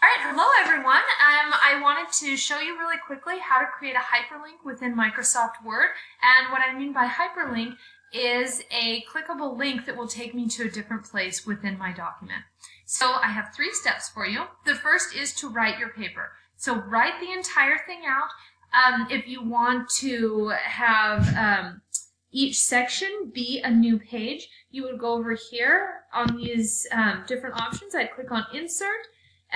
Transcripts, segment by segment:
All right, hello everyone. I wanted to show you really quickly how to create a hyperlink within Microsoft Word. And what I mean by hyperlink is a clickable link that will take me to a different place within my document. So I have 3 steps for you. The first is to write your paper. So write the entire thing out. If you want to have each section be a new page, you would go over here on these different options. I'd click on Insert,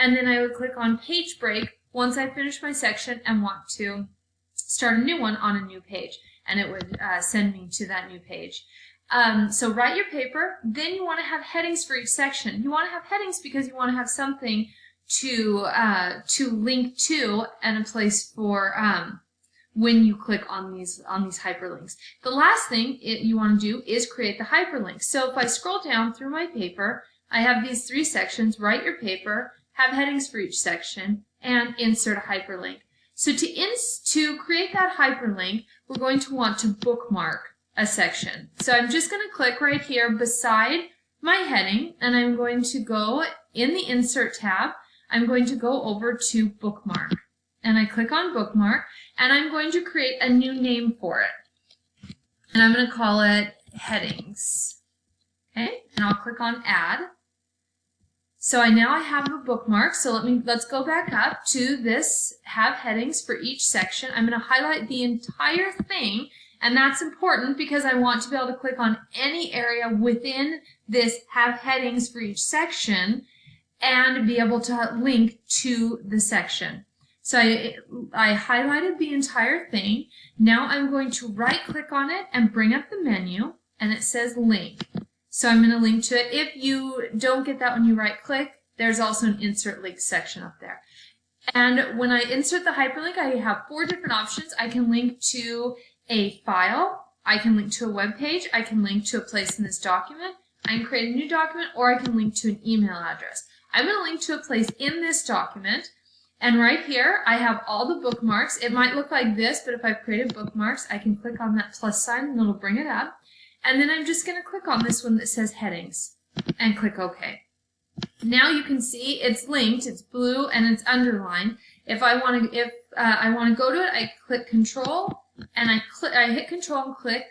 and then I would click on Page Break once I finish my section and want to start a new one on a new page, and it would send me to that new page. So write your paper. Then you want to have headings for each section. You want to have headings because you want to have something to link to and a place for when you click on these hyperlinks. The last thing you want to do is create the hyperlink. So if I scroll down through my paper, I have these 3 sections: write your paper, have headings for each section, and insert a hyperlink. So to create that hyperlink, we're going to want to bookmark a section. So I'm just going to click right here beside my heading, and I'm going to go in the Insert tab. I'm going to go over to Bookmark, and I click on Bookmark, and I'm going to create a new name for it, and I'm going to call it Headings. Okay, and I'll click on Add. So now I have a bookmark. So let's go back up to this Have Headings for each section. I'm going to highlight the entire thing, and that's important because I want to be able to click on any area within this Have Headings for each section and be able to link to the section. So I highlighted the entire thing. Now I'm going to right click on it and bring up the menu, and it says Link. So I'm going to link to it. If you don't get that when you right click, there's also an Insert Link section up there. And when I insert the hyperlink, I have 4 different options. I can link to a file, I can link to a web page, I can link to a place in this document, I can create a new document, or I can link to an email address. I'm going to link to a place in this document, and right here I have all the bookmarks. It might look like this, but if I've created bookmarks, I can click on that plus sign and it'll bring it up. And then I'm just going to click on this one that says Headings and click OK. Now you can see it's linked, it's blue, and it's underlined. If I want to go to it, I click Control, and I hit Control and click,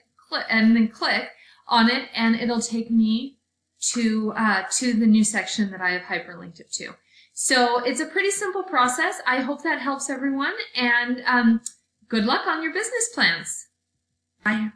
and then click on it, and it'll take me to the new section that I have hyperlinked it to. So it's a pretty simple process. I hope that helps everyone, and good luck on your business plans. Bye.